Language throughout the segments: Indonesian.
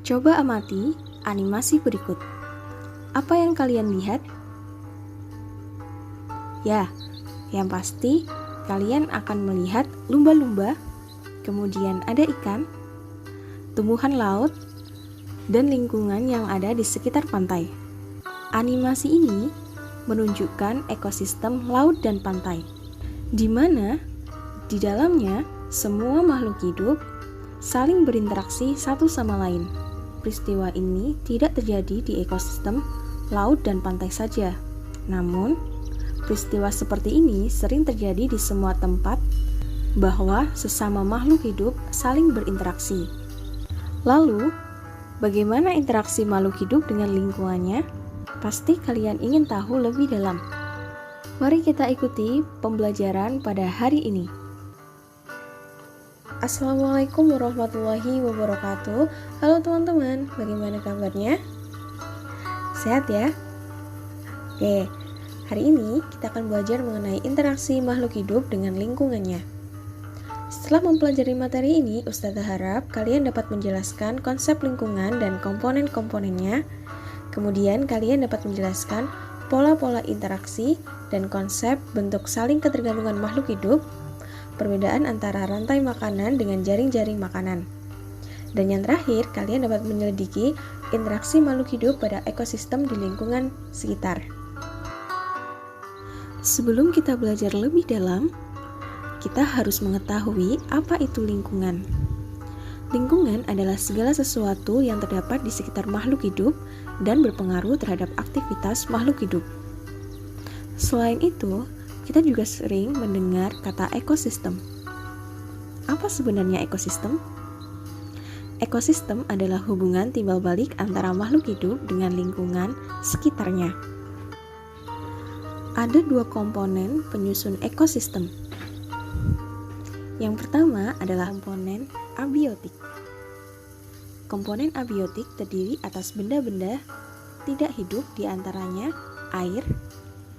Coba amati animasi berikut. Apa yang kalian lihat? Ya, yang pasti kalian akan melihat lumba-lumba, kemudian ada ikan, tumbuhan laut, dan lingkungan yang ada di sekitar pantai. Animasi ini menunjukkan ekosistem laut dan pantai, di mana di dalamnya semua makhluk hidup saling berinteraksi satu sama lain. Peristiwa ini tidak terjadi di ekosistem laut dan pantai saja, namun peristiwa seperti ini sering terjadi di semua tempat bahwa sesama makhluk hidup saling berinteraksi. Lalu, bagaimana interaksi makhluk hidup dengan lingkungannya? Pasti kalian ingin tahu lebih dalam. Mari kita ikuti pembelajaran pada hari ini. Assalamualaikum warahmatullahi wabarakatuh. Halo teman-teman, bagaimana kabarnya? Sehat ya? Oke, hari ini kita akan belajar mengenai interaksi makhluk hidup dengan lingkungannya. Setelah mempelajari materi ini, Ustazah harap kalian dapat menjelaskan konsep lingkungan dan komponen-komponennya. Kemudian kalian dapat menjelaskan pola-pola interaksi dan konsep bentuk saling ketergantungan makhluk hidup, perbedaan antara rantai makanan dengan jaring-jaring makanan. Dan yang terakhir, kalian dapat menyelidiki interaksi makhluk hidup pada ekosistem di lingkungan sekitar. Sebelum kita belajar lebih dalam, kita harus mengetahui apa itu lingkungan. Lingkungan adalah segala sesuatu yang terdapat di sekitar makhluk hidup dan berpengaruh terhadap aktivitas makhluk hidup. Selain itu, kita juga sering mendengar kata ekosistem. Apa sebenarnya ekosistem? Ekosistem adalah hubungan timbal balik antara makhluk hidup dengan lingkungan sekitarnya. Ada dua komponen penyusun ekosistem. Yang pertama adalah komponen abiotik. Komponen abiotik terdiri atas benda-benda tidak hidup, di antaranya air,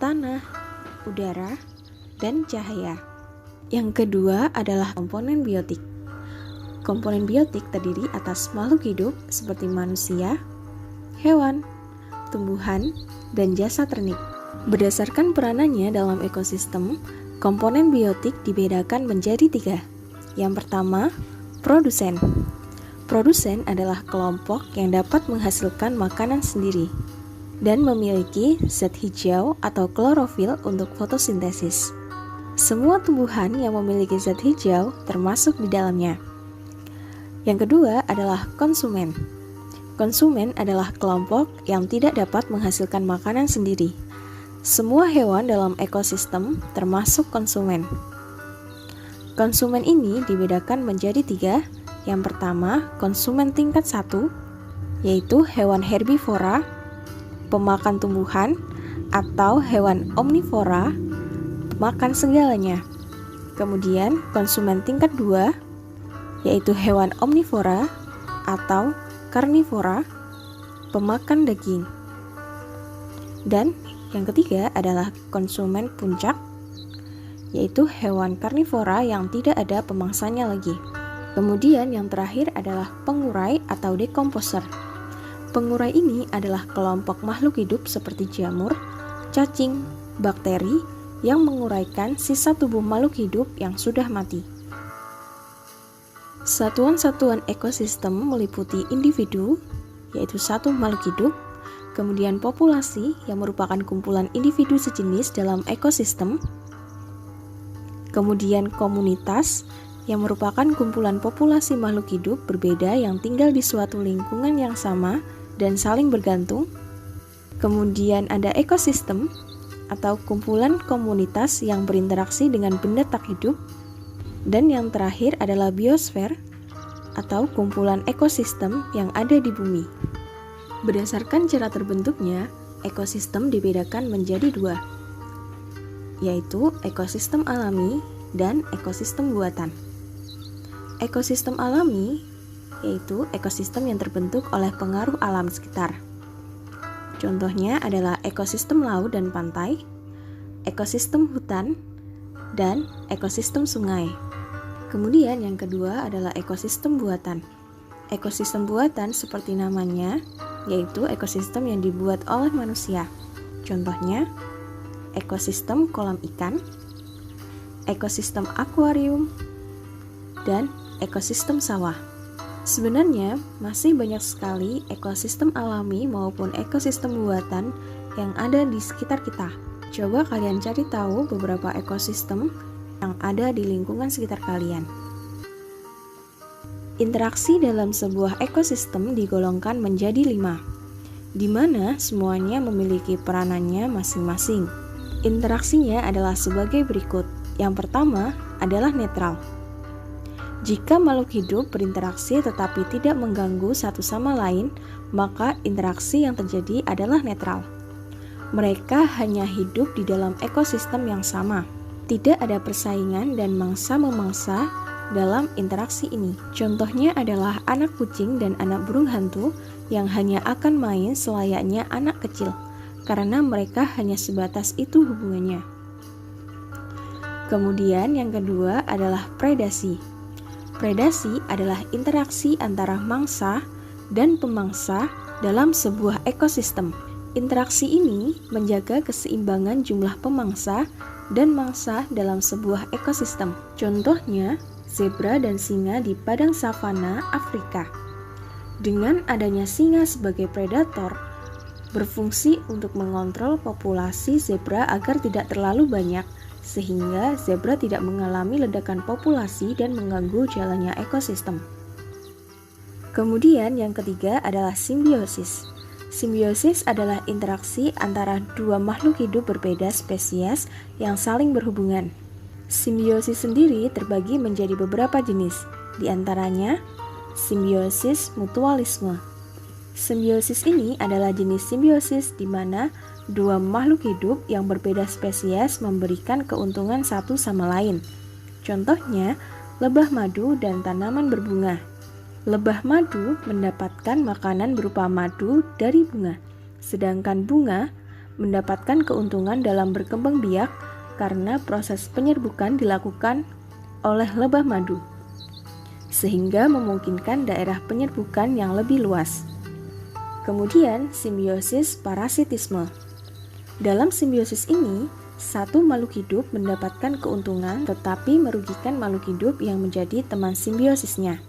tanah, udara, dan cahaya. Yang kedua adalah komponen biotik. Komponen biotik terdiri atas makhluk hidup seperti manusia, hewan, tumbuhan, dan jasa ternik. Berdasarkan peranannya dalam ekosistem, komponen biotik dibedakan menjadi 3. Yang pertama, produsen. Produsen adalah kelompok yang dapat menghasilkan makanan sendiri dan memiliki zat hijau atau klorofil untuk fotosintesis. Semua tumbuhan yang memiliki zat hijau termasuk di dalamnya. Yang kedua adalah konsumen. Konsumen adalah kelompok yang tidak dapat menghasilkan makanan sendiri. Semua hewan dalam ekosistem termasuk konsumen. Konsumen ini dibedakan menjadi 3. Yang pertama, konsumen tingkat 1, yaitu hewan herbivora, pemakan tumbuhan, atau hewan omnivora, pemakan segalanya. Kemudian konsumen tingkat 2, yaitu hewan omnivora atau karnivora, pemakan daging. Dan yang ketiga adalah konsumen puncak, yaitu hewan karnivora yang tidak ada pemangsanya lagi. Kemudian yang terakhir adalah pengurai atau dekomposer. Pengurai ini adalah kelompok makhluk hidup seperti jamur, cacing, bakteri yang menguraikan sisa tubuh makhluk hidup yang sudah mati. Satuan-satuan ekosistem meliputi individu, yaitu satu makhluk hidup, kemudian populasi yang merupakan kumpulan individu sejenis dalam ekosistem, kemudian komunitas yang merupakan kumpulan populasi makhluk hidup berbeda yang tinggal di suatu lingkungan yang sama dan saling bergantung. Kemudian ada ekosistem atau kumpulan komunitas yang berinteraksi dengan benda tak hidup. Dan yang terakhir adalah biosfer atau kumpulan ekosistem yang ada di bumi. Berdasarkan cara terbentuknya, ekosistem dibedakan menjadi 2, yaitu ekosistem alami dan ekosistem buatan. Ekosistem alami yaitu ekosistem yang terbentuk oleh pengaruh alam sekitar. Contohnya adalah ekosistem laut dan pantai, ekosistem hutan, dan ekosistem sungai. Kemudian yang kedua adalah ekosistem buatan. Ekosistem buatan seperti namanya, yaitu ekosistem yang dibuat oleh manusia. Contohnya, ekosistem kolam ikan, ekosistem akuarium, dan ekosistem sawah. Sebenarnya, masih banyak sekali ekosistem alami maupun ekosistem buatan yang ada di sekitar kita. Coba kalian cari tahu beberapa ekosistem yang ada di lingkungan sekitar kalian. Interaksi dalam sebuah ekosistem digolongkan menjadi 5, di mana semuanya memiliki peranannya masing-masing. Interaksinya adalah sebagai berikut. Yang pertama adalah netral. Jika makhluk hidup berinteraksi tetapi tidak mengganggu satu sama lain, maka interaksi yang terjadi adalah netral. Mereka hanya hidup di dalam ekosistem yang sama. Tidak ada persaingan dan mangsa-memangsa dalam interaksi ini. Contohnya adalah anak kucing dan anak burung hantu yang hanya akan main selayaknya anak kecil, karena mereka hanya sebatas itu hubungannya. Kemudian yang kedua adalah predasi. Predasi adalah interaksi antara mangsa dan pemangsa dalam sebuah ekosistem. Interaksi ini menjaga keseimbangan jumlah pemangsa dan mangsa dalam sebuah ekosistem. Contohnya, zebra dan singa di padang savana Afrika. Dengan adanya singa sebagai predator, berfungsi untuk mengontrol populasi zebra agar tidak terlalu banyak, sehingga zebra tidak mengalami ledakan populasi dan mengganggu jalannya ekosistem. Kemudian yang ketiga adalah simbiosis. Simbiosis adalah interaksi antara dua makhluk hidup berbeda spesies yang saling berhubungan. Simbiosis sendiri terbagi menjadi beberapa jenis, di antaranya simbiosis mutualisme. Simbiosis ini adalah jenis simbiosis di mana dua makhluk hidup yang berbeda spesies memberikan keuntungan satu sama lain. Contohnya, lebah madu dan tanaman berbunga. Lebah madu mendapatkan makanan berupa madu dari bunga, sedangkan bunga mendapatkan keuntungan dalam berkembang biak karena proses penyerbukan dilakukan oleh lebah madu, sehingga memungkinkan daerah penyerbukan yang lebih luas. Kemudian, simbiosis parasitisme. Dalam simbiosis ini, satu makhluk hidup mendapatkan keuntungan tetapi merugikan makhluk hidup yang menjadi teman simbiosisnya.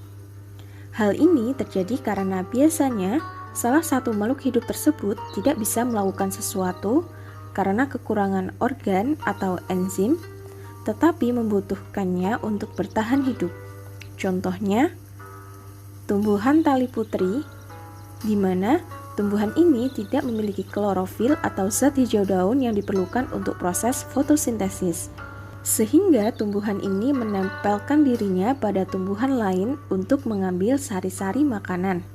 Hal ini terjadi karena biasanya salah satu makhluk hidup tersebut tidak bisa melakukan sesuatu karena kekurangan organ atau enzim, tetapi membutuhkannya untuk bertahan hidup. Contohnya, tumbuhan tali putri, di mana tumbuhan ini tidak memiliki klorofil atau zat hijau daun yang diperlukan untuk proses fotosintesis, sehingga tumbuhan ini menempelkan dirinya pada tumbuhan lain untuk mengambil sari-sari makanan.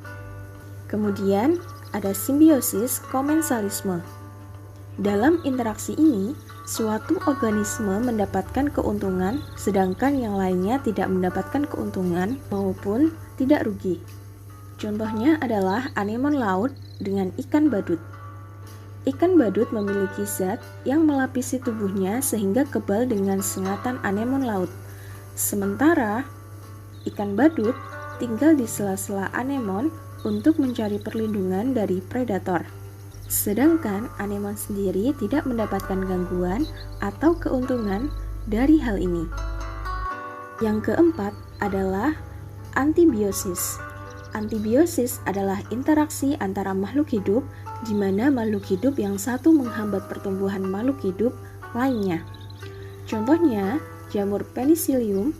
Kemudian, ada simbiosis komensalisme. Dalam interaksi ini, suatu organisme mendapatkan keuntungan, sedangkan yang lainnya tidak mendapatkan keuntungan maupun tidak rugi. Contohnya adalah anemon laut dengan ikan badut. Ikan badut memiliki zat yang melapisi tubuhnya sehingga kebal dengan sengatan anemon laut. Sementara, ikan badut tinggal di sela-sela anemon untuk mencari perlindungan dari predator. Sedangkan anemon sendiri tidak mendapatkan gangguan atau keuntungan dari hal ini. Yang keempat adalah antibiosis. Antibiosis adalah interaksi antara makhluk hidup di mana makhluk hidup yang satu menghambat pertumbuhan makhluk hidup lainnya. Contohnya, jamur penicillium.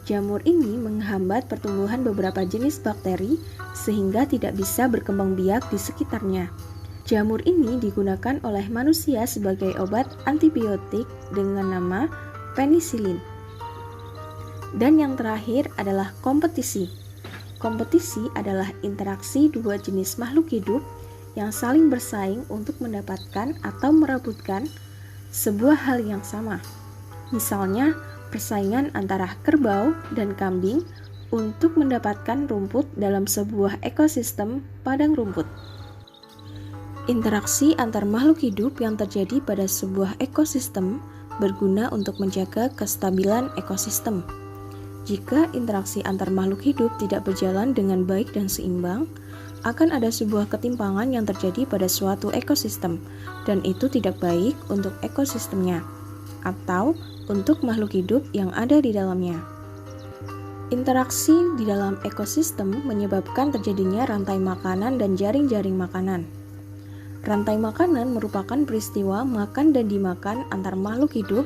Jamur ini menghambat pertumbuhan beberapa jenis bakteri sehingga tidak bisa berkembang biak di sekitarnya. Jamur ini digunakan oleh manusia sebagai obat antibiotik dengan nama penisilin. Dan yang terakhir adalah kompetisi. Kompetisi adalah interaksi dua jenis makhluk hidup yang saling bersaing untuk mendapatkan atau merebutkan sebuah hal yang sama. Misalnya, persaingan antara kerbau dan kambing untuk mendapatkan rumput dalam sebuah ekosistem padang rumput. Interaksi antar makhluk hidup yang terjadi pada sebuah ekosistem berguna untuk menjaga kestabilan ekosistem. Jika interaksi antar makhluk hidup tidak berjalan dengan baik dan seimbang, akan ada sebuah ketimpangan yang terjadi pada suatu ekosistem, dan itu tidak baik untuk ekosistemnya atau untuk makhluk hidup yang ada di dalamnya. Interaksi di dalam ekosistem menyebabkan terjadinya rantai makanan dan jaring-jaring makanan. Rantai makanan merupakan peristiwa makan dan dimakan antar makhluk hidup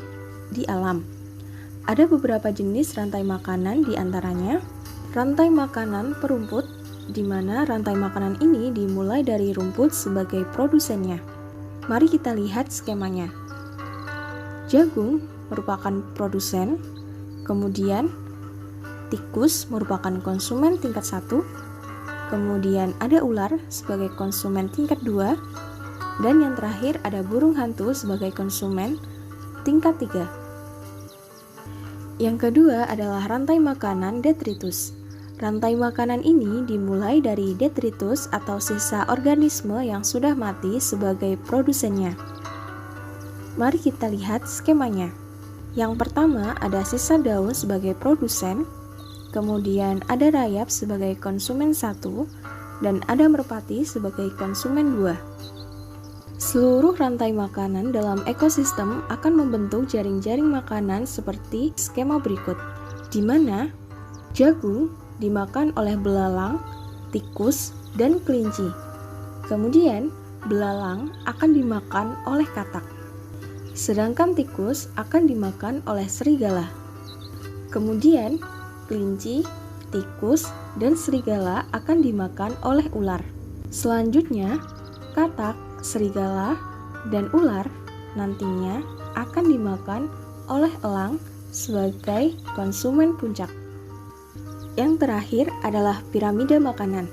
di alam. Ada beberapa jenis rantai makanan, di antaranya rantai makanan perumput, di mana rantai makanan ini dimulai dari rumput sebagai produsennya. Mari kita lihat skemanya. Jagung merupakan produsen, kemudian tikus merupakan konsumen tingkat 1, kemudian ada ular sebagai konsumen tingkat 2, dan yang terakhir ada burung hantu sebagai konsumen tingkat 3. Yang kedua adalah rantai makanan detritus. Rantai makanan ini dimulai dari detritus atau sisa organisme yang sudah mati sebagai produsennya. Mari kita lihat skemanya. Yang pertama ada sisa daun sebagai produsen, kemudian ada rayap sebagai konsumen 1, dan ada merpati sebagai konsumen 2. Seluruh rantai makanan dalam ekosistem akan membentuk jaring-jaring makanan seperti skema berikut, di mana jagung dimakan oleh belalang, tikus, dan kelinci. Kemudian, belalang akan dimakan oleh katak, sedangkan tikus akan dimakan oleh serigala. Kemudian, kelinci, tikus, dan serigala akan dimakan oleh ular. Selanjutnya, katak, serigala, dan ular nantinya akan dimakan oleh elang sebagai konsumen puncak. Yang terakhir adalah piramida makanan.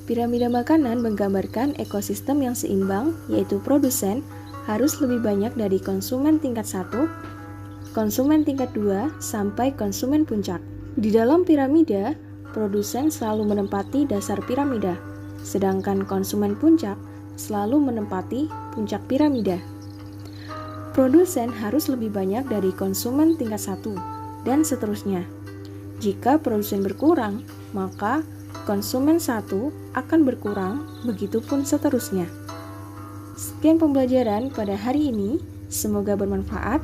Piramida makanan menggambarkan ekosistem yang seimbang, yaitu produsen harus lebih banyak dari konsumen tingkat 1, konsumen tingkat 2, sampai konsumen puncak. Di dalam piramida, produsen selalu menempati dasar piramida, sedangkan konsumen puncak selalu menempati puncak piramida. Produsen harus lebih banyak dari konsumen tingkat 1, dan seterusnya. Jika produsen berkurang, maka konsumen 1 akan berkurang, begitupun seterusnya. Sekian pembelajaran pada hari ini, semoga bermanfaat.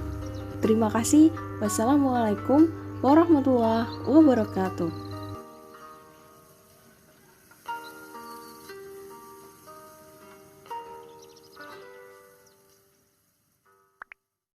Terima kasih. Wassalamualaikum warahmatullahi wabarakatuh.